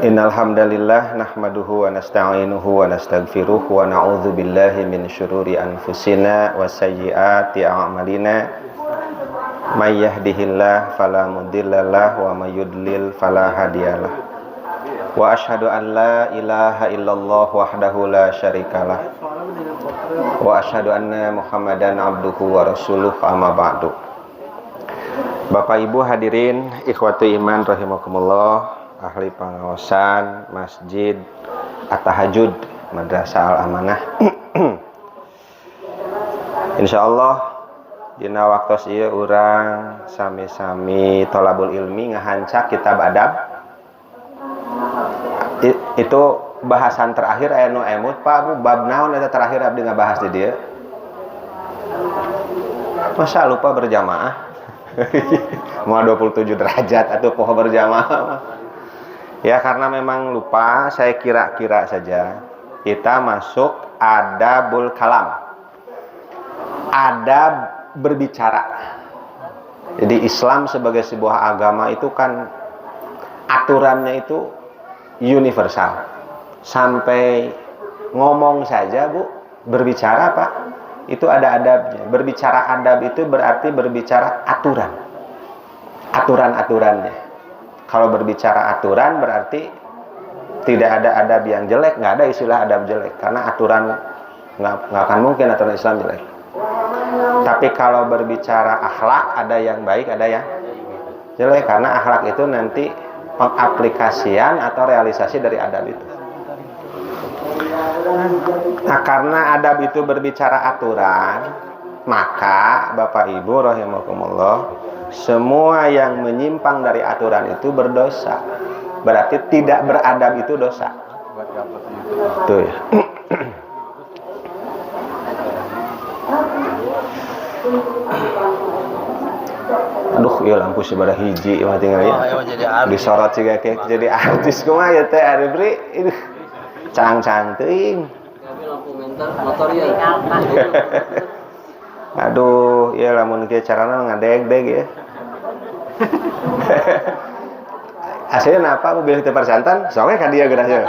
Innal hamdalillah nahmaduhu wa nasta'inuhu wa nastaghfiruh wa na'udzu billahi min syururi anfusina wa sayyiati a'malina. May yahdihillahu fala mudhillalah wa may yudlil fala hadiyalah. Wa asyhadu an la ilaha illallah wahdahu la syarikalah. Wa asyhadu anna Muhammadan abduhu wa rasuluh, amma ba'du. Bapak Ibu hadirin ikhwatu iman rahimakumullah, ahli pengawasan Masjid At-Tahajud Madrasah Al-Amanah. Insyaallah dina waktos ieu urang sami-sami thalabul ilmi ngahancak kitab adab. Itu bahasan terakhir aya nu emut Pak, bab naon eta terakhir abdi ngabahas di dieu? Masa lupa berjamaah? Mau 27 derajat atau poho berjamaah? Ya karena memang lupa, saya kira-kira saja. Kita masuk adabul kalam. Adab berbicara. Jadi Islam sebagai sebuah agama itu kan aturannya itu universal. Sampai ngomong saja Bu, berbicara Pak, itu ada adabnya. Berbicara adab itu berarti berbicara aturan. Aturan-aturannya. Kalau berbicara aturan berarti tidak ada adab yang jelek, nggak ada istilah adab jelek. Karena aturan nggak akan mungkin aturan Islam jelek. Tapi kalau berbicara akhlak, ada yang baik, ada yang jelek. Karena akhlak itu nanti pengaplikasian atau realisasi dari adab itu. Nah, karena adab itu berbicara aturan, maka Bapak Ibu rahimakumullah, semua yang menyimpang dari aturan itu berdosa. Berarti tidak beradab itu dosa. Tuh ya. Aduh, iya lampu sebelah hiji mah tinggal ya. Disorot sih kayak jadi artis kumaha ya teh ari bri. Cang-cang teuing. Lampu mental motor ya. Aduh, ya lamun kieu carana ngadeg-deg ya. Aslinya apa mobil teu persantan? Soalnya ka dia geus ya.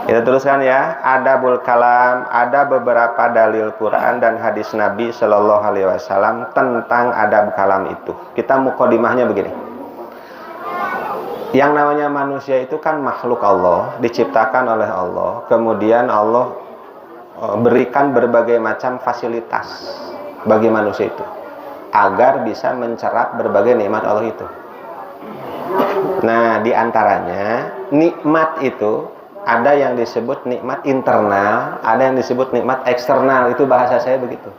Kita teruskan ya, adabul kalam. Ada beberapa dalil Quran dan hadis Nabi Shallallahu Alaihi Wasallam tentang adab kalam itu. Kita mukadimahnya begini. Yang namanya manusia itu kan makhluk Allah, diciptakan oleh Allah. Kemudian Allah berikan berbagai macam fasilitas bagi manusia itu agar bisa mencerap berbagai nikmat Allah itu. Nah, diantaranya nikmat itu ada yang disebut nikmat internal, ada yang disebut nikmat eksternal. Itu bahasa saya begitu.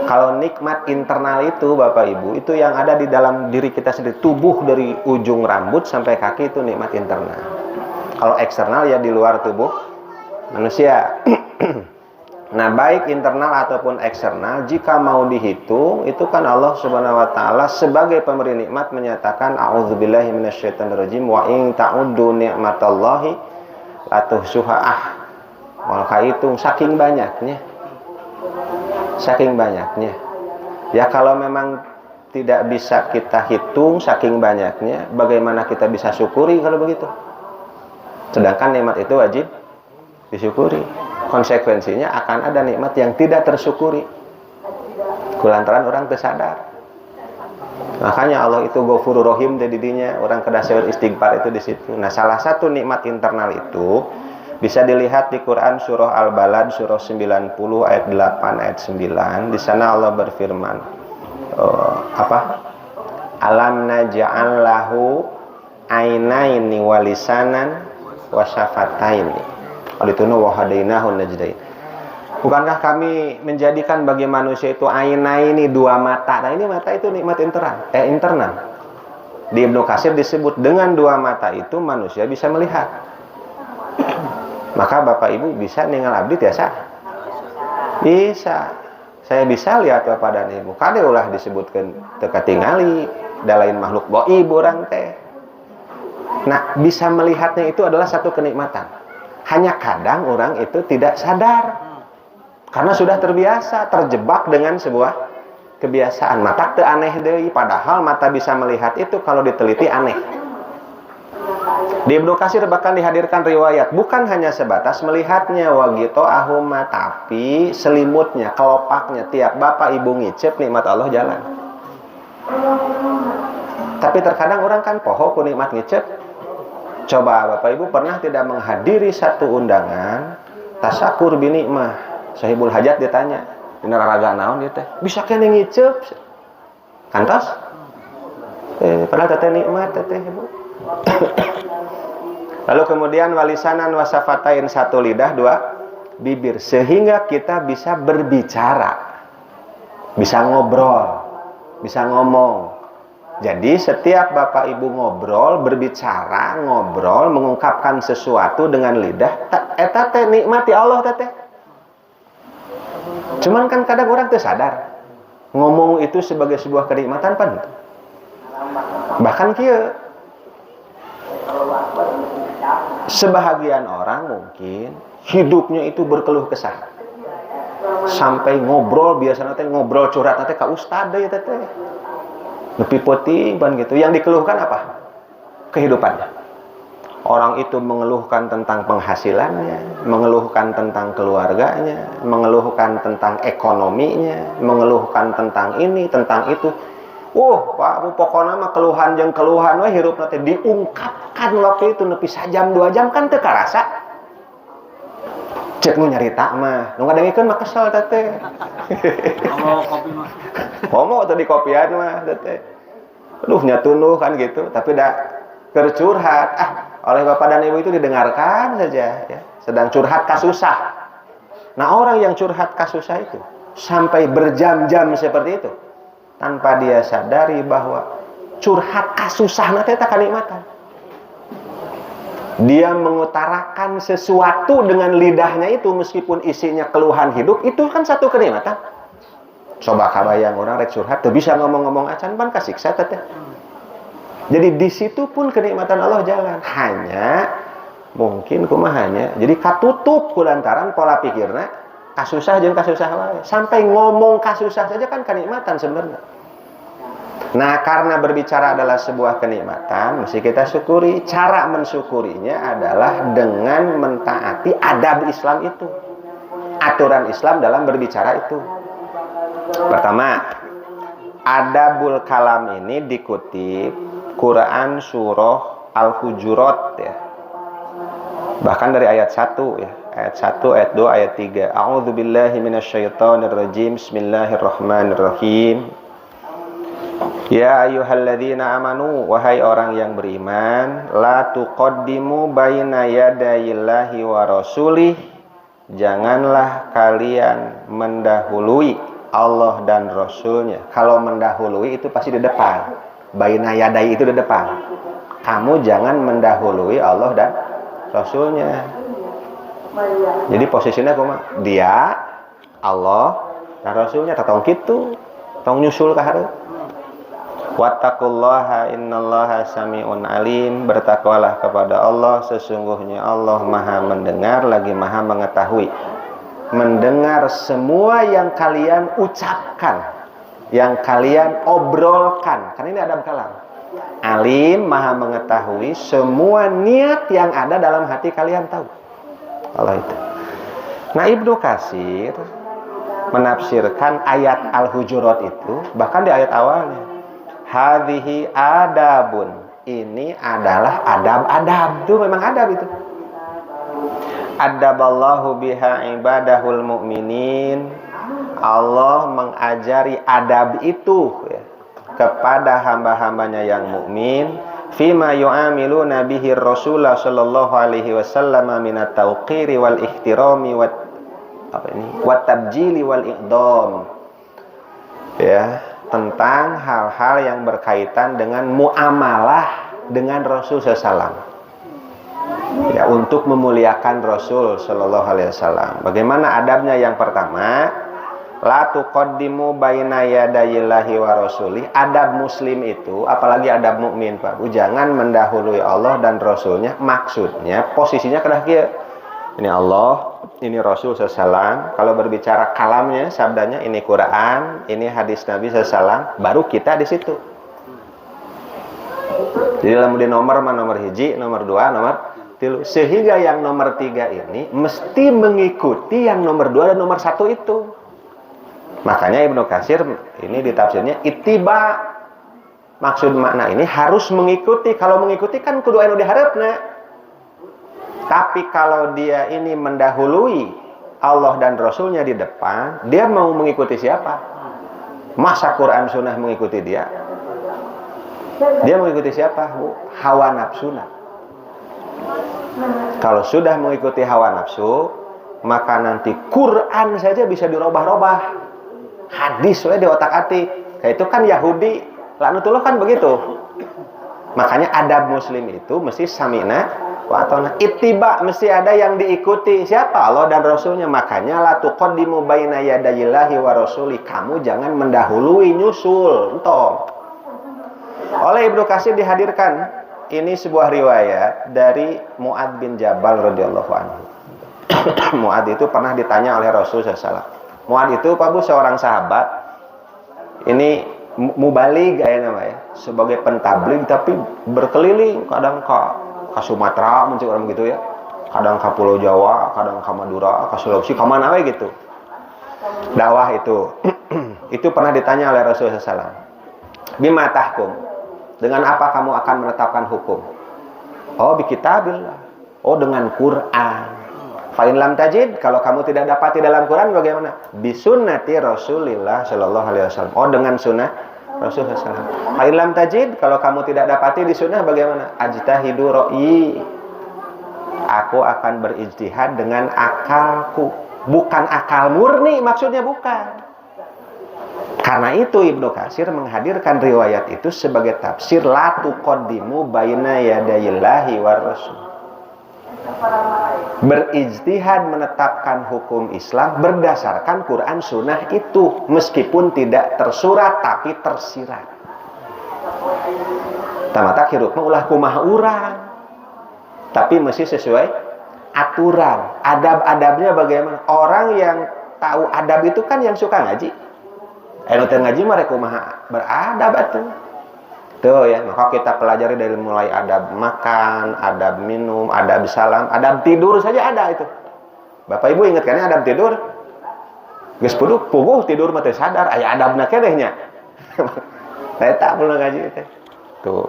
Kalau nikmat internal itu Bapak Ibu, itu yang ada di dalam diri kita sendiri, tubuh dari ujung rambut sampai kaki, itu nikmat internal. Kalau eksternal ya di luar tubuh manusia. Nah, baik internal ataupun eksternal, jika mau dihitung, itu kan Allah Subhanahu wa taala sebagai pemberi nikmat menyatakan a'udzubillahi minasyaitonirrajim wa in ta'uddu ni'matallahi la tuhsuha. Maka hitung saking banyaknya. Saking banyaknya. Ya kalau memang tidak bisa kita hitung saking banyaknya, bagaimana kita bisa syukuri kalau begitu? Sedangkan nikmat itu wajib disyukuri. Konsekuensinya akan ada nikmat yang tidak tersyukuri. Kulantaran orang tersadar. Makanya Allah itu Ghafurur Rahim di didinya, orang kedah istighfar itu di situ. Nah, salah satu nikmat internal itu bisa dilihat di Quran surah Al-Balad surah 90 ayat 8 ayat 9. Di sana Allah berfirman, Alam naj'al lahu ainaini wa lisanan wa syafataini. Alituna wa hadainahu najdain. Bukankah kami menjadikan bagi manusia itu ainaini, dua mata. Nah, ini mata itu nikmat internal. Di Ibnu Katsir disebut dengan dua mata itu manusia bisa melihat. Maka Bapak Ibu bisa ningal abdi tiasa? Bisa. Saya bisa lihat Bapak dan Ibu. Kade ulah disebutkan teka tingali, dalain makhluk gaib urang teh. Nah, bisa melihatnya itu adalah satu kenikmatan. Hanya kadang orang itu tidak sadar. Karena sudah terbiasa, terjebak dengan sebuah kebiasaan. Mata teu aneh deui, padahal mata bisa melihat itu kalau diteliti aneh. Di Ibnu Katsir bahkan dihadirkan riwayat bukan hanya sebatas melihatnya wagito ahuma, tapi selimutnya, kelopaknya tiap bapak ibu ngicip nikmat Allah jalan. Tapi terkadang orang kan poho ku nikmat ngicip. Coba bapak ibu pernah tidak menghadiri satu undangan tasakur binikmah, sahibul hajat ditanya, dina raraga naon dia teh? Bisa kene ngicep. Kantos? Padahal teteh nikmat teteh ibu. Lalu kemudian walisanan wasafatain, satu lidah dua bibir, sehingga kita bisa berbicara, bisa ngobrol, bisa ngomong. Jadi setiap bapak ibu ngobrol, berbicara, ngobrol, mengungkapkan sesuatu dengan lidah, eta teh nikmati Allah teh. Cuman kan kadang orang tuh sadar ngomong itu sebagai sebuah kenikmatan pan. Bahkan kieu sebahagian orang mungkin hidupnya itu berkeluh kesah. Sampai ngobrol biasanya teh ngobrol curhat teh ka ustad deui teh. Lebih penting pan gitu. Yang dikeluhkan apa? Kehidupannya. Orang itu mengeluhkan tentang penghasilannya, mengeluhkan tentang keluarganya, mengeluhkan tentang ekonominya, mengeluhkan tentang ini, tentang itu. Pak, pokoknya mah keluhan jeung keluhan we hirupna teh diungkapkan waktu itu nepi sajam 2 jam kan teu karasa. Cek nu nyarita mah, nu ngadengikeun mah kesel teh. Kalau kopi mah. Ngomong tadi kopian mah teh. Aduh nyatunuh kan gitu, tapi dah curhat. Oleh bapak dan ibu itu didengarkan saja ya. Sedang curhat kasusah. Nah, orang yang curhat kasusah itu sampai berjam-jam seperti itu tanpa dia sadari bahwa curhat kasusahna teh kanikmatan. Dia mengutarakan sesuatu dengan lidahnya itu meskipun isinya keluhan hidup, itu kan satu kenikmatan. Coba kabayang orang rek curhat tuh bisa ngomong-ngomong acan pan kasiksa teh. Jadi di situ pun kenikmatan Allah jalan. Hanya mungkin kumahanya jadi katutup kulantaran pola pikirna kasusah jeung kasusah wae. Sampai ngomong kasusah saja kan kenikmatan sebenarnya. Nah, karena berbicara adalah sebuah kenikmatan, mesti kita syukuri. Cara mensyukurinya adalah dengan mentaati adab Islam itu. Aturan Islam dalam berbicara itu. Pertama, adabul kalam ini dikutip Quran surah Al-Hujurat ya. Bahkan dari ayat 1 ya. Ayat 1, ayat 2, ayat 3. A'udzubillahi minasyaitonirrajim. Bismillahirrahmanirrahim. Ya ayyuhalladzina amanu, wahai orang yang beriman, la tuqaddimu baina yadayillahi wa rasulih, janganlah kalian mendahului Allah dan Rasulnya. Kalau mendahului itu pasti di depan. Baina yadai itu di depan. Kamu jangan mendahului Allah dan Rasulnya. Jadi posisinya kumaha? Dia, Allah, dan Rasulnya tatong kitu, tong nyusul ka hareup. Wattaqullaha innallaha sami'un alim, bertakwalah kepada Allah, sesungguhnya Allah Maha mendengar lagi Maha mengetahui. Mendengar semua yang kalian ucapkan, yang kalian obrolkan. Karena ini adab kalam. Alim, Maha mengetahui semua niat yang ada dalam hati kalian tahu. Allah itu. Nah, Ibnu Katsir menafsirkan ayat Al-Hujurat itu bahkan di ayat awalnya. Hadhihi adabun, ini adalah adab-adab. Itu memang adab itu. Adaballahu biha ibadahul mu'minin. Allah mengajari adab itu ya, kepada hamba-hambanya yang mukmin. Fima yu'amiluna bihi Rasulullah sallallahu alaihi wasallam minat tauqiri wal ihtirami wat tabjili wal iqdam. Ya, tentang hal-hal yang berkaitan dengan muamalah dengan Rasul SAW. Ya, untuk memuliakan Rasul Sallallahu Alaihi Wasallam. Bagaimana adabnya? Yang pertama, la tuqaddimu baina yadayillahi wa rasulih. Adab muslim itu, apalagi adab mukmin, Pak, jangan mendahului Allah dan Rasulnya. Maksudnya posisinya kedah kieu. Ini Allah, ini Rasul SAW. Kalau berbicara kalamnya, sabdanya, ini Quran, ini hadis Nabi SAW. Baru kita di situ. Jadi dalam di nomor nomor hiji, nomor 2, nomor 3. Sehingga yang nomor 3 ini mesti mengikuti yang nomor 2 dan nomor 1 itu. Makanya Ibnu Katsir ini di tafsirnya ittiba. Maksud makna ini harus mengikuti. Kalau mengikuti kan kudu anu diharapna. Tapi kalau dia ini mendahului Allah dan Rasulnya di depan, dia mau mengikuti siapa? Masa Quran Sunnah mengikuti dia? Dia mengikuti siapa, Bu? Hawa nafsuna. Kalau sudah mengikuti hawa nafsu, maka nanti Quran saja bisa dirubah-rubah. Hadis di otak-atik. Kayak itu kan Yahudi. Lanutullah kan begitu. Makanya adab muslim itu mesti samina wa atona. Ittiba, mesti ada yang diikuti. Siapa? Allah dan Rasulnya. Makanya la tuqaddimu baina yadayillahi wa rasuli. Kamu jangan mendahului, nyusul. Entong. Oleh Ibnu Katsir dihadirkan ini sebuah riwayat dari Mu'ad bin Jabal radhiyallahu anhu. Mu'ad itu pernah ditanya oleh Rasulullah SAW. Mu'ad itu Pak Bu seorang sahabat. Ini mubalig namanya, sebagai pentabligh tapi berkeliling, kadang ke Sumatera mencik orang gitu ya. Kadang ke Pulau Jawa, kadang ke Madura, ke Sulawesi, ke mana we gitu. Dakwah itu. Itu pernah ditanya oleh Rasulullah SAW. Bima tahkum? Dengan apa kamu akan menetapkan hukum? Oh, bi kitabillah. Oh, dengan Quran. Fa in lam tajid, kalau kamu tidak dapati dalam Quran bagaimana? Bi sunnati Rasulillah sallallahu alaihi wasallam. Oh, dengan sunnah Rasulullah sallallahu alaihi wasallam. Fa in lam tajid, kalau kamu tidak dapati di sunnah bagaimana? Ajtahidu ra'yi. Aku akan berijtihad dengan akalku. Bukan akal murni, maksudnya bukan. Karena itu Ibnu Katsir menghadirkan riwayat itu sebagai tafsir la tuqaddimu baina yadayillahi war rasul. Berijtihad menetapkan hukum Islam berdasarkan Quran Sunnah itu, meskipun tidak tersurat tapi tersirat. Tamata hirupna ulah kumaha urang, tapi mesti sesuai aturan. Adab-adabnya bagaimana? Orang yang tahu adab itu kan yang suka ngaji. Teu ngaji mah rek kumaha beradab atuh. Tuh ya, maka kita pelajari dari mulai adab makan, adab minum, adab salam, adab tidur saja ada itu. Bapak Ibu ingat kan adab tidur? Geus puguh tidur mah teu sadar aya adabna keneh nya. Eta perlu ngaji teh. Tuh.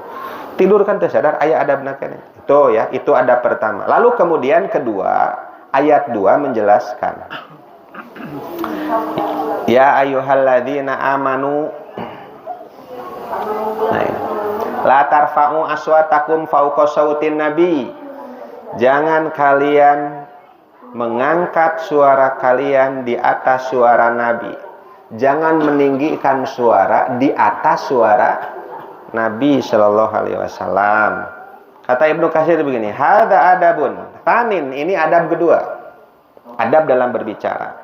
Tidur kan teu sadar aya adabna keneh. Tuh ya, itu adab pertama. Lalu kemudian kedua, ayat 2 menjelaskan. Ya ayyuhalladzina amanu, la tarfa'u aswatakum fawqa sautin nabi. Jangan kalian mengangkat suara kalian di atas suara nabi. Jangan meninggikan suara di atas suara Nabi sallallahu alaihi wasallam. Kata Ibnu Katsir begini, hadza adabun. Tanin, ini adab kedua. Adab dalam berbicara.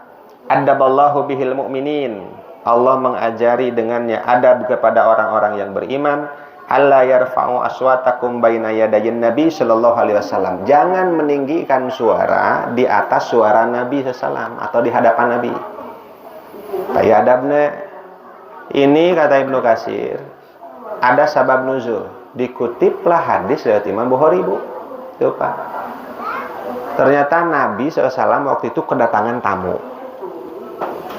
Adaballahu bihil mu'minin. Allah mengajari dengannya adab kepada orang-orang yang beriman. Alla yarfa'u aswatakum baina yadayin Nabi sallallahu alaihi wasallam. Jangan meninggikan suara di atas suara Nabi sallallahu atau di hadapan Nabi. Tapi adabnya ini kata Ibnu Katsir ada sabab nuzul. Dikutiplah hadis dari Imam Bukhari, Bu. Tuh, Pak. Ternyata Nabi sallallahu waktu itu kedatangan tamu.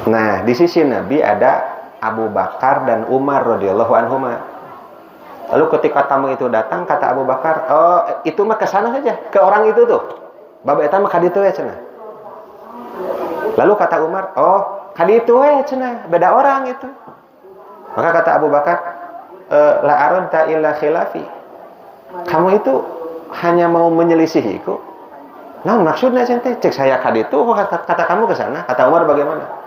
Nah, di sisi Nabi ada Abu Bakar dan Umar radhiyallahu anhuma. Lalu ketika tamu itu datang, kata Abu Bakar, "Oh, itu mah ke sana saja, ke orang itu tuh. Baba eta mah ka ditu we cenah." Lalu kata Umar, "Oh, ka ditu we cenah, beda orang itu." Maka kata Abu Bakar, "La aradta illa khilafi." Kamu itu hanya mau menyelisihiku. Nah, maksudnya cek saya ka ditu, kata kamu ke sana. Kata Umar, "Bagaimana?"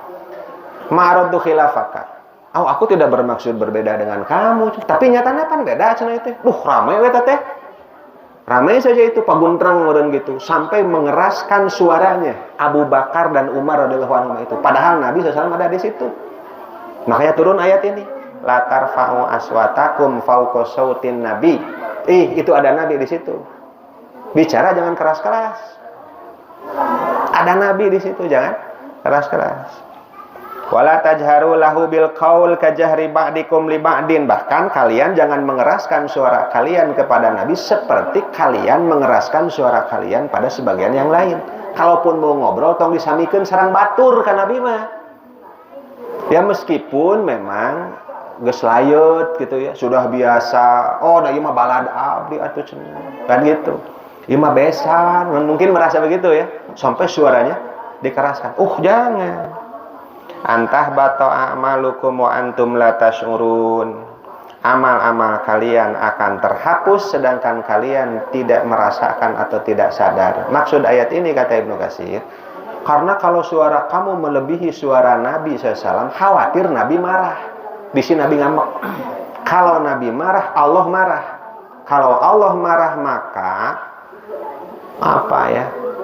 Ma'aradu khilafaka. Oh, aku tidak bermaksud berbeda dengan kamu, tapi nyatanya kan beda cenah itu. Ramai we teh. Ramai saja itu paguntrang meureun gitu, sampai mengeraskan suaranya Abu Bakar dan Umar radhiyallahu anhum itu. Padahal Nabi sallallahu ada di situ. Makanya turun ayat ini, la tarfa'u aswatakum fawqa sautin nabi. Itu ada Nabi di situ. Bicara jangan keras-keras. Ada Nabi di situ, jangan keras-keras. Wala tajharu lahu bil qaul kajahri ba'dikum li ba'din. Bahkan kalian jangan mengeraskan suara kalian kepada Nabi seperti kalian mengeraskan suara kalian pada sebagian yang lain. Kalaupun mau ngobrol tong disamikeun sareng batur ka Nabi mah. Ya meskipun memang geus layut gitu ya, sudah biasa. Oh, da ieu mah balad abdi atuh cenah. Kan gitu. Ieu mah besan, mungkin merasa begitu ya. Sampai suaranya dikeraskan. Jangan. Antah bato a'malukum wa antum la tash'urun. Amal-amal kalian akan terhapus sedangkan kalian tidak merasakan atau tidak sadar. Maksud ayat ini kata Ibnu Katsir, karena kalau suara kamu melebihi suara Nabi SAW, khawatir Nabi marah. Di sini Nabi ngambek. Kalau Nabi marah, Allah marah. Kalau Allah marah maka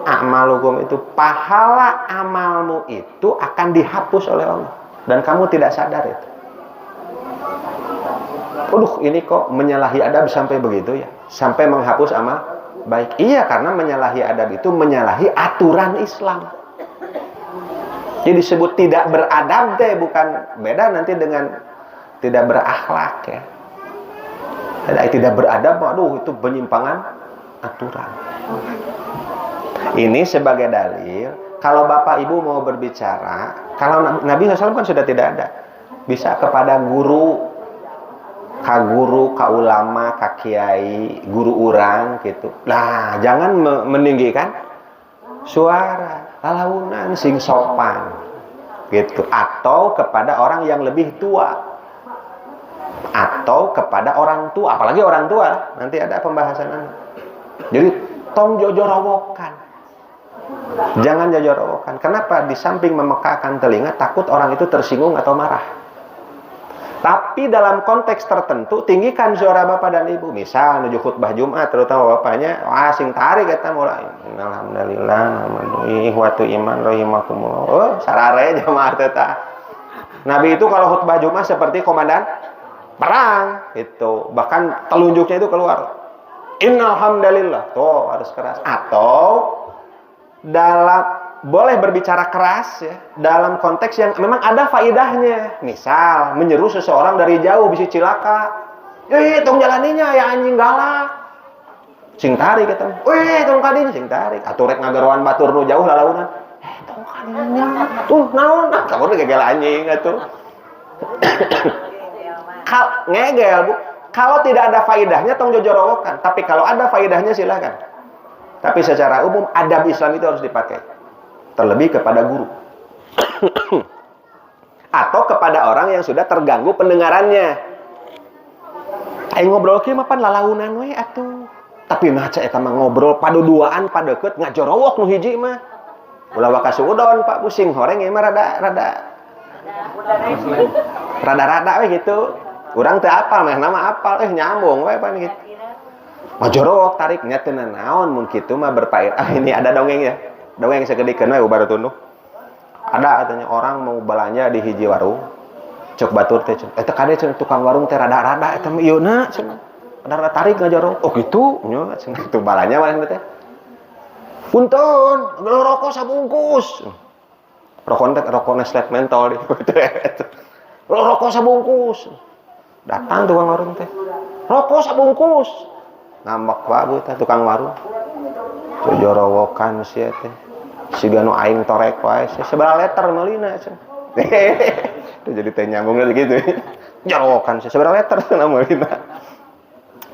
a'malukum itu, pahala amalmu itu akan dihapus oleh Allah dan kamu tidak sadar itu. Ini kok menyalahi adab sampai begitu ya, sampai menghapus amal baik. Iya, karena menyalahi adab itu menyalahi aturan Islam. Jadi disebut tidak beradab deh, bukan beda nanti dengan tidak berakhlak ya. Tidak beradab, itu penyimpangan aturan. Ini sebagai dalil, kalau Bapak Ibu mau berbicara, kalau Nabi SAW kan sudah tidak ada, bisa kepada guru, ka ulama, ka kiai, guru urang gitu. Nah, jangan meninggikan suara, lalaunan sing sopan gitu, atau kepada orang yang lebih tua, atau kepada orang tua, apalagi orang tua, nanti ada pembahasan. Jadi tong jojorowokan. Jangan jojorowokan. Kenapa? Di samping memekakan telinga, takut orang itu tersinggung atau marah. Tapi dalam konteks tertentu, tinggikan suara Bapak dan Ibu. Misal menuju khutbah Jumat, terutama bapaknya, sing tarik kata mulai. Alhamdulillah, ihwatu iman rahimakumullah. Sarare jamaah teta. Nabi itu kalau khutbah Jumat seperti komandan perang itu. Bahkan telunjuknya itu keluar. Innal hamdalillah. Tuh harus keras. Atau boleh berbicara keras ya, dalam konteks yang memang ada faidahnya. Misal menyeru seseorang dari jauh bisa cilaka. Tong jalaninya ya anjing galak. Sing tarik ketemu. Tong kadinya sing tarik. Atuh rek ngagaroan batur nu jauh lalaunan. Tong kadinya. Naon? Kamu ngegel anjing atuh. Ngegel, Bu. Kalau tidak ada faidahnya tong jojorowokan. Tapi kalau ada faidahnya silakan. Tapi secara umum adab Islam itu harus dipakai. Terlebih kepada guru. Atau kepada orang yang sudah terganggu pendengarannya. Ngobrol kieu mah pan lalaunan we atuh. Tapi mah eta mah ngobrol paduduaan padeukeut ngajorowok nu hiji mah. Ulah waka suudon Pak pusing horeng ieu mah rada we gitu. Urang teu apal mah nama apal nyambung we pan gitu. Majorowok tarik nya teu naon mun kitu mah berfaedah. Ini ada dongengnya. Dongeng sakeudikeun we ubar tunduh. Ada katanya orang mau belanja di hiji warung. Cek batur teh cenah. Eta kade cenah tukang warung teh rada-rada eta mah ieuna cenah. Rada tarik ngajorowok. Oh gitu nya cenah itu balanya mah teh. Punten, rokok sabungkus. Rokok Nestle mentol di. Rokok sabungkus. Datang tukang warung teh. Rokok sabungkus. Ngambek bae teh tukang warung. Jojorowokan sia teh. Siga nu aing torek wae, sabaraha liter meulina cenah. Itu jadi teh nyambung gitu. Jorowokan sabaraha liter cenah meulina.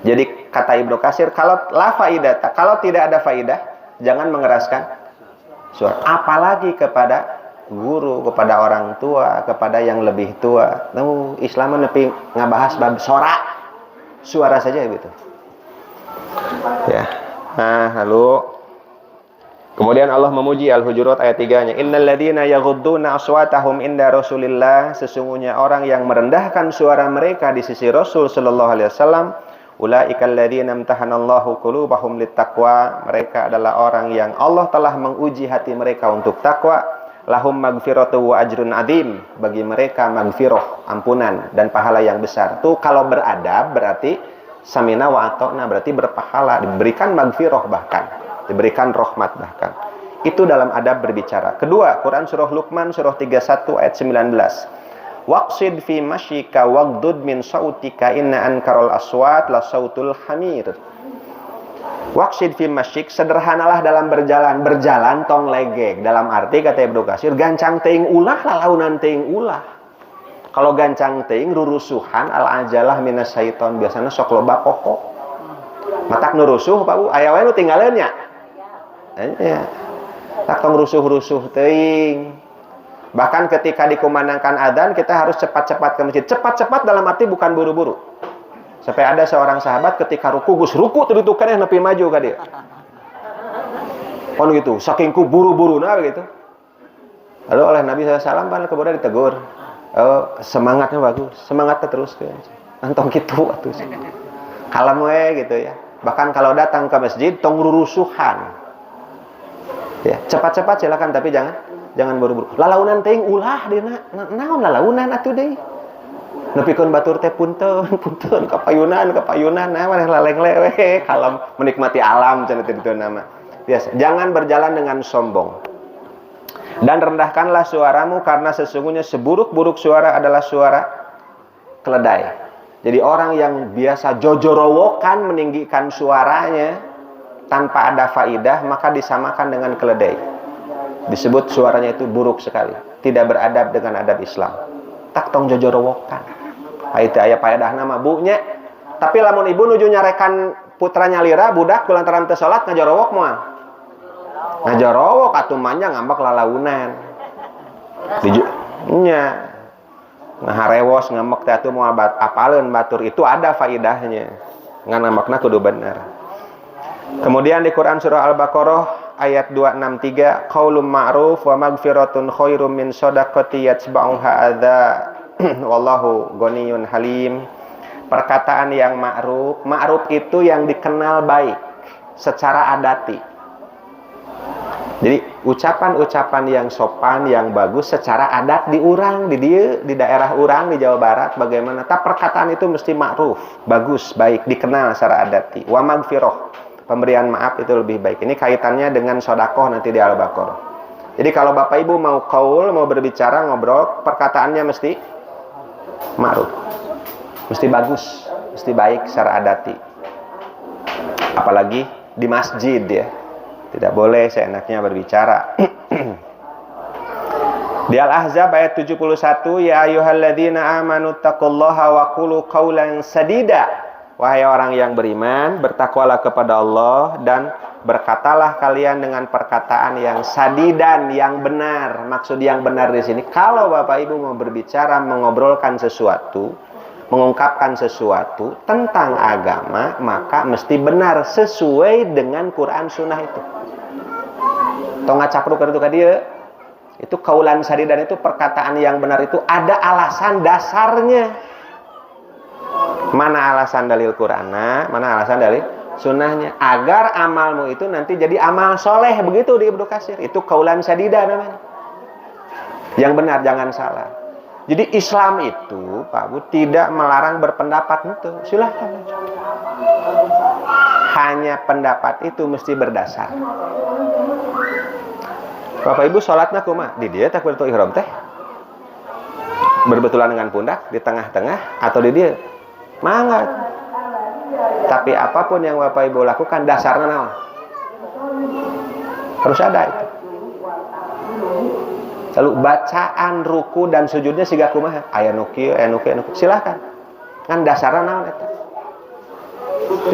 Jadi kata Ibnu Katsir, kalau la faidah, kalau tidak ada faidah, jangan mengeraskan suara. Apalagi kepada guru, kepada orang tua, kepada yang lebih tua. Islam nepi ngabahas bab suara saja gitu. Ya. Nah, lalu kemudian Allah memuji Al-Hujurat ayat 3-nya. Innal ladzina yaghudduna aswatahum inda Rasulillah, sesungguhnya orang yang merendahkan suara mereka di sisi Rasul sallallahu alaihi wasallam, ulaikal ladzina imtahanallahu qulubahum littaqwa, mereka adalah orang yang Allah telah menguji hati mereka untuk takwa. Lahum magfiratu wa ajrun adzim, bagi mereka magfirah, ampunan dan pahala yang besar. Tuh kalau beradab berarti samina wa ata'na, berarti berpahala, diberikan magfirah bahkan, diberikan rahmat bahkan. Itu dalam adab berbicara. Kedua, Quran surah Luqman surah 31 ayat 19. Waqsid fi masyika waghdud min sautika inna ankarul aswat la sautul hamir. Waqsid fi masyik, sederhanalah dalam berjalan. Berjalan tong legeg. Dalam arti kata Ibnu Katsir, gancang teuing ulah lalaunan teuing ulah. Kalau gancang teuing rurusuhan al ajalah minas syaiton, biasanya sok loba pokok. Matak nu rusuh Pak Bu, aya wae nu tinggaleun nya. Nya. Tak tong rusuh-rusuh teuing. Bahkan ketika dikumandangkan adzan kita harus cepat-cepat ke masjid. Cepat-cepat dalam arti bukan buru-buru. Sampai ada seorang sahabat ketika ruku, Gus ruku teu ditukar nepi maju ka dieu. Kon gitu, saking ku buru-buruna begitu. Lalu oleh Nabi SAW pan kemudian ditegur. Oh, semangatnya bagus, semangatnya terus ke. Antong gitu atuh. Kalem we gitu ya. Bahkan kalau datang ke masjid tong rurusuhan. Ya, cepat-cepat silakan tapi jangan buru-buru. Lalaunan teuing ulah dina. Naon lalaunan atuh deui? Nepikeun batur teh punten kapayunan nah maneh laleng lewe kalem menikmati alam cenah teh nama. Biasa, jangan berjalan dengan sombong. Dan rendahkanlah suaramu karena sesungguhnya seburuk-buruk suara adalah suara keledai. Jadi orang yang biasa jojorowokan meninggikan suaranya tanpa ada faidah maka disamakan dengan keledai. Disebut suaranya itu buruk sekali, tidak beradab dengan adab Islam. Tak tong jojorowokan. Itu aya faedah nama bunya. Tapi lamun ibu nuju nyarekan putranya lira budak kulantaran teu salat ngajorowok moal. Ngajorowok atuh manja ngambek lalaunan. Nya ngaharewos ngambek teh atuh moal apaleun batur itu ada faedahnya. Ngan ngambekna kudu bener. Kemudian di Quran surah Al-Baqarah ayat 263 qaulun ma'ruf wa magfiratun khairum min shadaqati yatba'uha adza wallahu ghaniyun halim. Perkataan yang ma'ruf itu yang dikenal baik secara adati. Jadi ucapan-ucapan yang sopan, yang bagus secara adat di urang, di dia, di daerah urang di Jawa Barat bagaimana? Tapi perkataan itu mesti ma'ruf, bagus, baik, dikenal secara adati. Wa magfirah, pemberian maaf itu lebih baik. Ini kaitannya dengan sedekah nanti di Al-Baqarah. Jadi kalau Bapak Ibu mau qaul, mau berbicara, ngobrol, perkataannya mesti ma'ruf. Mesti bagus, mesti baik secara adati. Apalagi di masjid ya. Tidak boleh seenaknya berbicara. Di Al-Ahzab ayat 71, ya ayyuhalladzina amanu taqullaha wa qulu qaulan sadida. Wahai orang yang beriman, bertakwalah kepada Allah dan berkatalah kalian dengan perkataan yang sadidan, yang benar. Maksud yang benar di sini, kalau Bapak Ibu mau berbicara, mengobrolkan sesuatu, mengungkapkan sesuatu tentang agama, maka mesti benar sesuai dengan Quran Sunnah itu. Tong ngacapruk itu ka dieu. Itu kaulan sadidan itu perkataan yang benar itu ada alasan dasarnya. Mana alasan dalil Qur'ana, mana alasan dalil sunnahnya, agar amalmu itu nanti jadi amal soleh, begitu di Ibnu Katsir. Itu kaulan sadida namanya. Yang benar, jangan salah. Jadi Islam itu, Pak Bu, tidak melarang berpendapat itu. Silahkan. Hanya pendapat itu mesti berdasar. Bapak Ibu sholatnya kumaha? Di dia takbiratul ihram teh berbetulan dengan pundak di tengah-tengah atau di dia? Mangga. Tapi apapun yang Bapak Ibu lakukan dasarnya naon? Harus ada itu. Lalu bacaan ruku dan sujudnya siga kumaha? Aya nu kieu, aya nu kieu, silakan. Kan dasarnya naon eta?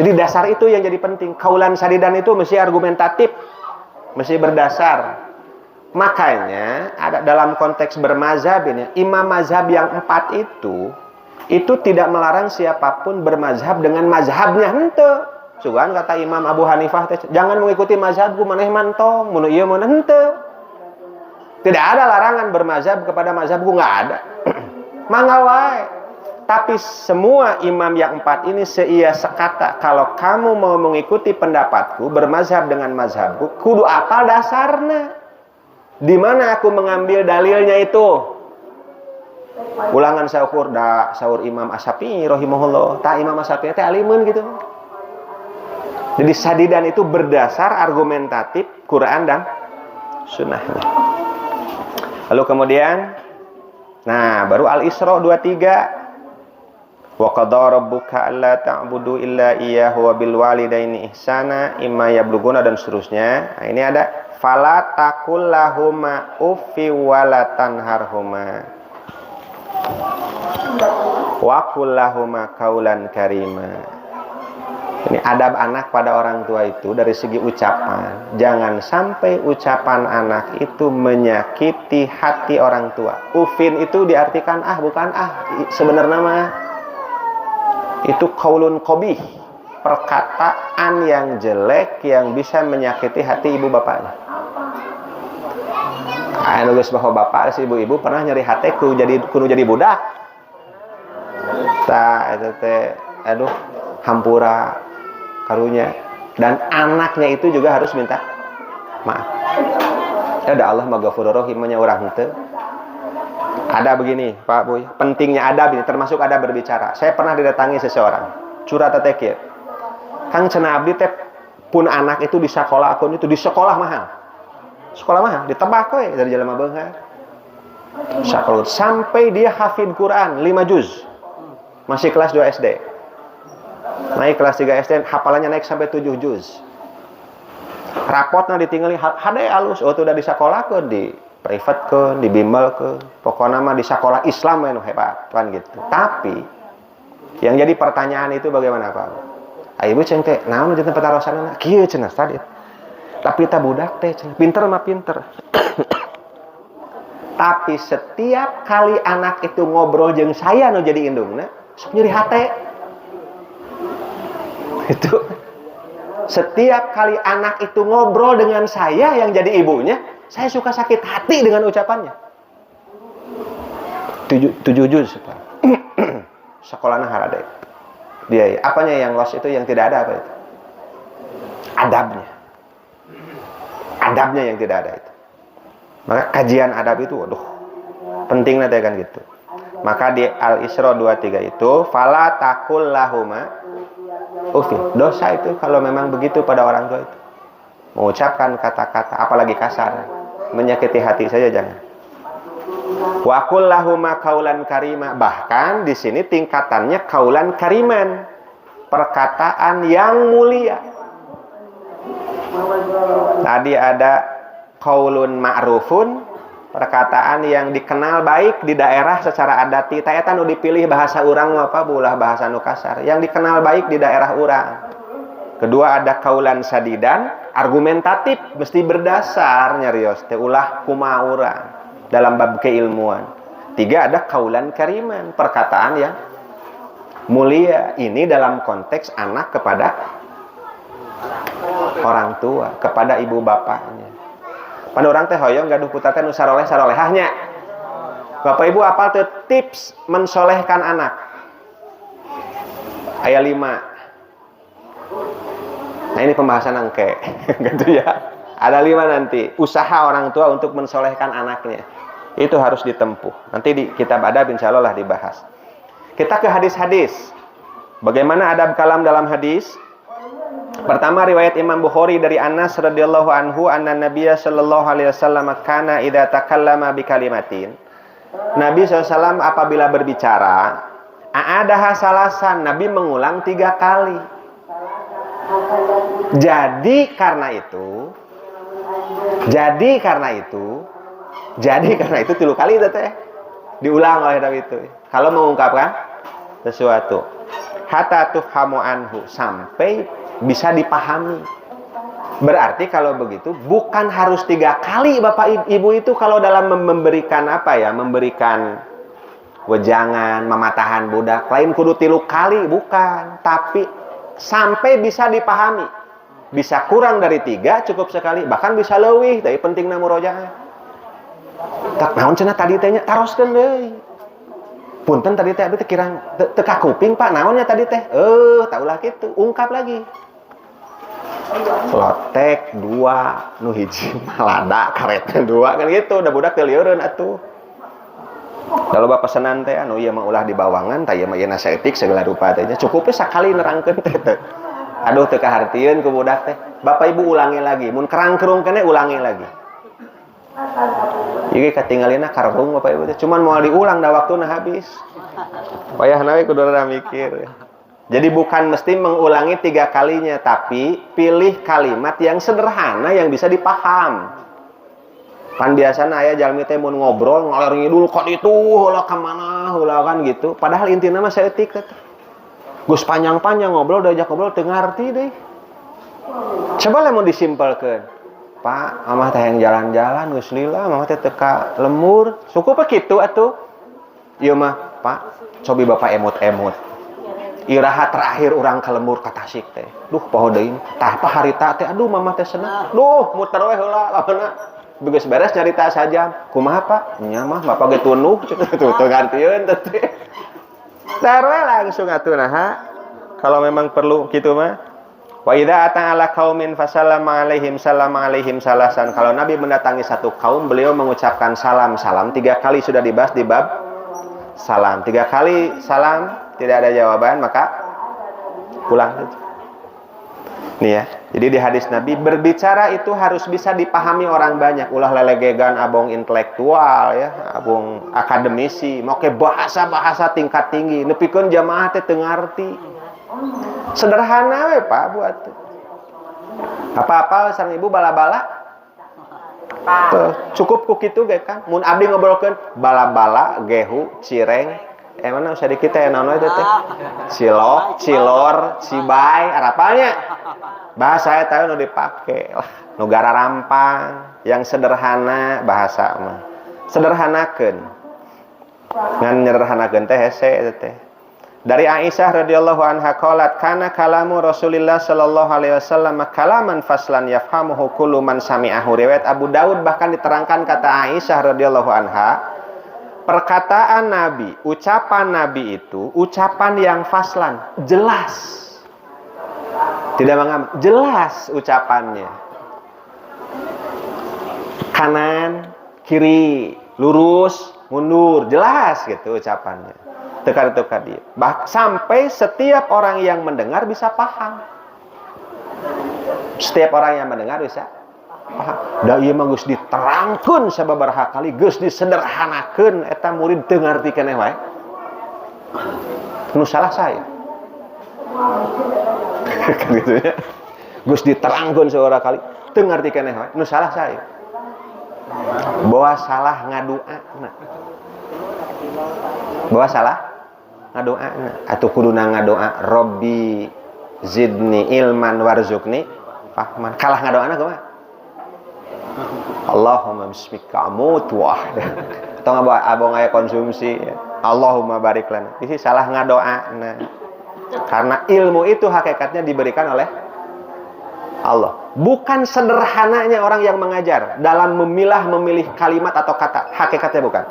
Jadi dasar itu yang jadi penting. Kaulan sadidan itu mesti argumentatif, mesti berdasar. Makanya ada dalam konteks bermazhab ini, imam mazhab yang 4 itu tidak melarang siapapun bermazhab dengan mazhabnya henteu. Sugan kata Imam Abu Hanifah, jangan mengikuti mazhabku maneh mantong, mun ieu mun henteu. Tidak ada larangan bermazhab kepada mazhabku, enggak ada. Mangga wae. Tapi semua imam yang 4 ini seia sekata, kalau kamu mau mengikuti pendapatku, bermazhab dengan mazhabku, kudu apal dasarna. Di mana aku mengambil dalilnya itu? Ulangan sahur Imam Asy-Syafi'i rahimahullah. Ta Imam Asy-Syafi'i teh alimun gitu. Jadi sadidan itu berdasar argumentatif Quran dan sunnahnya. Lalu kemudian, nah baru Al-Isra 23. Wa qadara rabbuka alla ta'budu illa iyyahu wa bil walidaini ihsana imma yablughuna dan seterusnya. Nah, ini ada fala taqul lahuma uffi wa la tanharhuma wa qul lahuma qaulan karima. Ini adab anak pada orang tua itu dari segi ucapan. Jangan sampai ucapan anak itu menyakiti hati orang tua. Ufin itu diartikan bukan sebenarnya mah itu qaulun qabih, perkataan yang jelek yang bisa menyakiti hati ibu bapaknya. Nulis bahwa bapak si ibu-ibu pernah nyeri hatiku kudu jadi budak. Itu teh hampura karunya, dan anaknya itu juga harus minta maaf. Ada Allah maghfurur rahim orang henteu. Ada begini, Pak Boy, pentingnya adab ini termasuk adab berbicara. Saya pernah didatangi seseorang, curhat teh kieu. Kang cenah abdi teh pun anak itu di sekolah akun itu di sekolah mahal. Sekolah mahal ditebak we dari jelema beunghar. Sekolah sampai dia hafid Quran 5 juz. Masih kelas 2 SD. Naik kelas 3 SD, hafalannya naik sampai 7 juz. Rapotnya ditinggali hade alus, itu udah di sekolah ke, di private ke, di bimbel ke, pokoknya mah di sekolah Islam yang hebat, kan gitu. Tapi yang jadi pertanyaan itu bagaimana Pak? Ibu ceng teh, naon jeung tempat arosanana? Kieu cenah tadi. Tapi ta budak teh cenah, pinter mah pinter. Tapi setiap kali anak itu ngobrol jeung saya nu jadi indungna, sok nyeri hate. Itu setiap kali anak itu ngobrol dengan saya yang jadi ibunya, saya suka sakit hati dengan ucapannya. 7 juz Pak. Sekolahnya harade. Dia apanya yang los itu yang tidak ada apa itu? Adabnya. Adabnya yang tidak ada itu. Maka kajian adab itu pentingnya kan gitu. Maka di Al-Isra 23 itu fala taqul lahuma dosa itu kalau memang begitu pada orang tua itu. Mengucapkan kata-kata apalagi kasar, menyakiti hati saja jangan. Wa qul lahuma qaulan karima, bahkan di sini tingkatannya qaulan kariman, perkataan yang mulia. Tadi ada qaulun ma'rufun, perkataan yang dikenal baik di daerah secara adati. Eta nu dipilih bahasa urang apa bulah bahasa nu kasar yang dikenal baik di daerah urang. Kedua ada kaulan sadidan, argumentatif, mesti berdasar nyarios teh ulah kumaha urang dalam bab keilmuan. 3 ada kaulan kariman, perkataan yang mulia. Ini dalam konteks anak kepada orang tua, kepada ibu bapaknya. Pan orang teh hoyong gaduh putra teh nu saroleh-sarolehahnya. Bapak Ibu apal teu tips mensolehkan anak? Aya 5. Nah ini pembahasan angke gitu ya. Ada 5 nanti usaha orang tua untuk mensolehkan anaknya. Itu harus ditempuh. Nanti di kitab adab insyaallah lah dibahas. Kita ke hadis-hadis. Bagaimana adab kalam dalam hadis? Pertama riwayat Imam Bukhari dari Anas radhiyallahu anhu anna Nabiya sallallahu alaihi wasallam kana idza takallama bi kalimatin. Nabi SAW apabila berbicara, a'adaha salasan, Nabi mengulang 3 kali. Jadi karena itu 3 kali itu teh diulang oleh Nabi itu. Kalau mengungkapkan sesuatu, hatta tufhamu anhu, sampai bisa dipahami. Berarti kalau begitu bukan harus 3 kali Bapak Ibu itu kalau dalam memberikan memberikan wejangan, mematahan budak. Lain kudu 3 kali, bukan. Tapi sampai bisa dipahami. Bisa kurang dari 3, cukup sekali. Bahkan bisa leuwih, tapi pentingna murojaah. Tak naon cenah tadi teh nya taroskeun deui. Punten tadi teh abdi teh kirang teu ka kuping Pak, naonnya tadi teh? Taulah kitu, ungkap lagi. Lotek 2, nu hiji malada karetna 2 kan gitu, udah budak teh lieureun atuh. Kalau bapak pesanan teh anu ieu mah ulah di bawangan, tah ieu mah ieu etik segala rupa teh nya cukup sakali nerangkeun teh teh. Aduh teu kahartieun ku budak teh. Bapak Ibu ulangi lagi, mun kerang-kerung keneh ulangi lagi. Ieu katinggalina karung Bapak Ibu teh. Cuman moal diulang da waktuna habis. Payahna we kudu rada mikir. Jadi bukan mesti mengulangi 3 kalinya, tapi pilih kalimat yang sederhana yang bisa dipaham. Pan biasana aya jalmi teh mun ngobrol ngalor ngidul ka ditu heula ka mana heula kan gitu. Padahal intina mah saeutik teh. Gus panjang-panjang ngobrol diajak ngobrol teu ngarti deui. Coba lamun disimpelkeun. Pak, mamah teh yang jalan-jalan geus lila, mamah teh teka lembur. Cukup kitu atuh. Ieu mah, Pak, cobi Bapak emut-emut. Iraha terakhir orang ke lembur ka Tasik teh. Duh, poho deui. Tah pa harita teh aduh mamah teh seneng. Duh, muter we heula lamunna. Beges beres nyarita saja. Kumaha Pak? Nya mah Bapak ge tunuh. Tuh ngartieun teh. Sarwe langsung atuh nah. Kalau memang perlu kitu mah. Wa idza ata'ala qaumin fasallama alaihim sallama alaihim salasan. Kalau Nabi mendatangi satu kaum, beliau mengucapkan salam. 3 kali sudah dibahas di bab salam. 3 kali salam tidak ada jawaban, maka pulang. Nih ya. Jadi di hadis Nabi, berbicara itu harus bisa dipahami orang banyak. Ulah lelegegan abong intelektual ya, abong akademisi, mau ke bahasa-bahasa tingkat tinggi. Nepikeun jamaah teh teu ngarti. Sederhana we Pak buat. Apa-apa sareng Ibu bala-bala? Cukup ku kitu ge Kang. Mun abdi ngobrolkeun bala-bala, gehu, cireng, mana usah dikit teh naon itu teh? Cilok, cilor, cibay, arapanya. Bahasa eta nu dipake lah, nu gara rampang, yang sederhana bahasa mah. Sederhanakeun. Ngan nyederhanakeun teh hese eta teh. Dari Aisyah radhiyallahu anha qalat kana kalamu Rasulillah sallallahu alaihi wasallam kalaman faslan yafhamuhu kullu man sami'ahu. Riwayat Abu Daud bahkan diterangkan kata Aisyah radhiyallahu anha, perkataan Nabi, ucapan Nabi itu ucapan yang faslan, jelas. Tidak mengam, jelas ucapannya. Kanan, kiri, lurus, mundur, jelas gitu ucapannya. Tekar-tekar dia. Sampai setiap orang yang mendengar bisa paham. Setiap orang yang mendengar bisa paham. Da ieu mah geus diterangkeun sababaraha kali, geus disederhanakeun eta murid teu ngarti keneh wae. Nu salah saya. Kan gitu ya. Geus diterangkeun sababaraha kali, teu ngarti keneh wae. Nu salah saya. Bawa salah ngadoana. Bawa salah ngadoana atau kuduna ngadoa Robbi zidni ilman warzuqni fahman. Kalah ngadoana kumaha? Allahumma bismika amutu atau abong aya konsumsi Allahumma barik lana. Ini salah ngadoana. Karena ilmu itu hakikatnya diberikan oleh Allah. Bukan sederhananya orang yang mengajar dalam memilih kalimat atau kata. Hakikatnya bukan.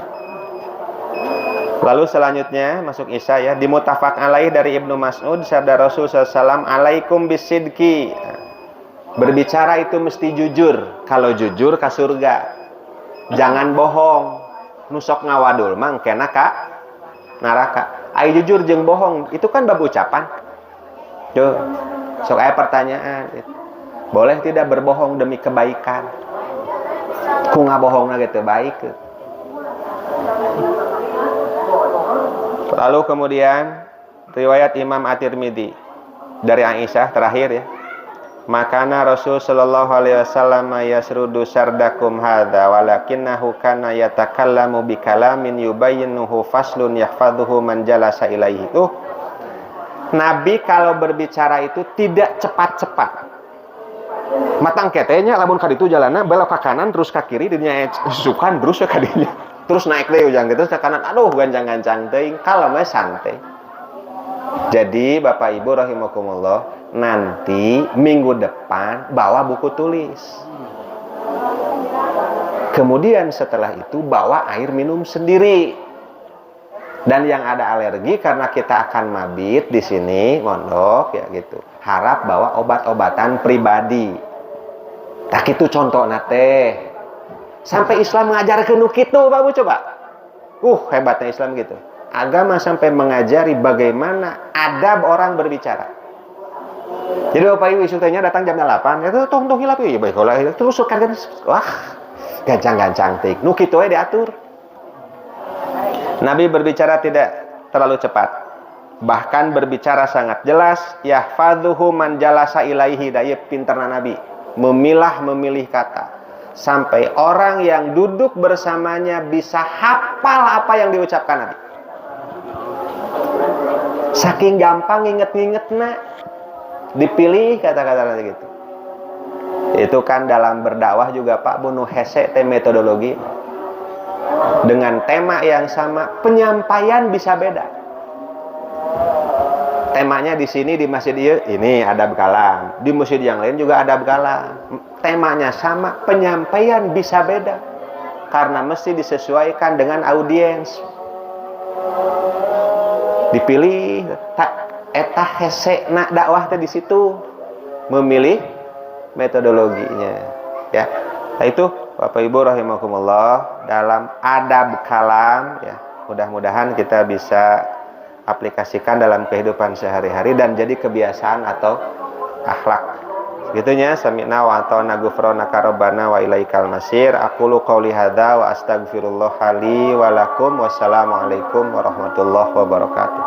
Lalu selanjutnya masuk Isya ya, di muttafaq alaih dari Ibnu Mas'ud sabda Rasul sallallahu alaikum bisidqi. Berbicara itu mesti jujur. Kalau jujur ka surga. Jangan bohong. Nusok ngawadul mang kena ka neraka. Ai jujur jeung bohong itu kan bab ucapan. Tuh. Sok aya pertanyaan. Boleh tidak berbohong demi kebaikan? Ku ngabohongna gitu baik. Lalu kemudian riwayat Imam At-Tirmidzi dari Aisyah terakhir ya. Makana Rasul sallallahu alaihi wasallam yasrudu sardakum hadza walakinnahu kana yatakallamu bikalamin yubayyinuhu faslun yahfazuhu man jalasa ilaihi. Nabi kalau berbicara itu tidak cepat-cepat. Matang ketenya lamun ka ditu jalanna belok ka kanan terus ka kiri dinya sukan terus ka dinya. Terus naik deh ujang gitu ke kanan, aduh gancang-gancang teuing, kalem santai. Jadi Bapak Ibu rahimakumullah, nanti minggu depan bawa buku tulis. Kemudian setelah itu bawa air minum sendiri. Dan yang ada alergi karena kita akan mabit di sini, mondok ya gitu. Harap bawa obat-obatan pribadi. Tak itu contoh nate. Sampai Islam mengajarkan kitu Pak Bu coba. Hebatnya Islam gitu. Agama sampai mengajari bagaimana adab orang berbicara. Jadi Bapak Ibu isutanya datang jam 8, itu tong hilap ya baik kalau terus kan wah gancang-gancang tik. Nu kitu we diatur. Nabi berbicara tidak terlalu cepat. Bahkan berbicara sangat jelas, yahfadzuhu man jalasa ilaihi, daya pintarna Nabi memilih kata sampai orang yang duduk bersamanya bisa hafal apa yang diucapkan Nabi. Saking gampang nginget-ngingetna, dipilih kata-kata Nabi gitu. Itu kan dalam berdakwah juga Pak bunuh hese metodologi. Dengan tema yang sama, penyampaian bisa beda. Temanya di sini di masjid ini adab kalam, di masjid yang lain juga adab kalam. Temanya sama, penyampaian bisa beda karena mesti disesuaikan dengan audiens. Dipilih tak eta hese nak dakwah teh di situ, memilih metodologinya, ya. Nah, itu Bapak Ibu rahimakumullah dalam adab kalam, ya. Mudah-mudahan kita bisa aplikasikan dalam kehidupan sehari-hari dan jadi kebiasaan atau akhlak. Gitunya, sami'na wa ata'na ghufranaka rabbana wa ilaikal masir. Aqulu qouli hadza wa astaghfirullah li wa lakum. Wassalamualaikum warahmatullahi wabarakatuh.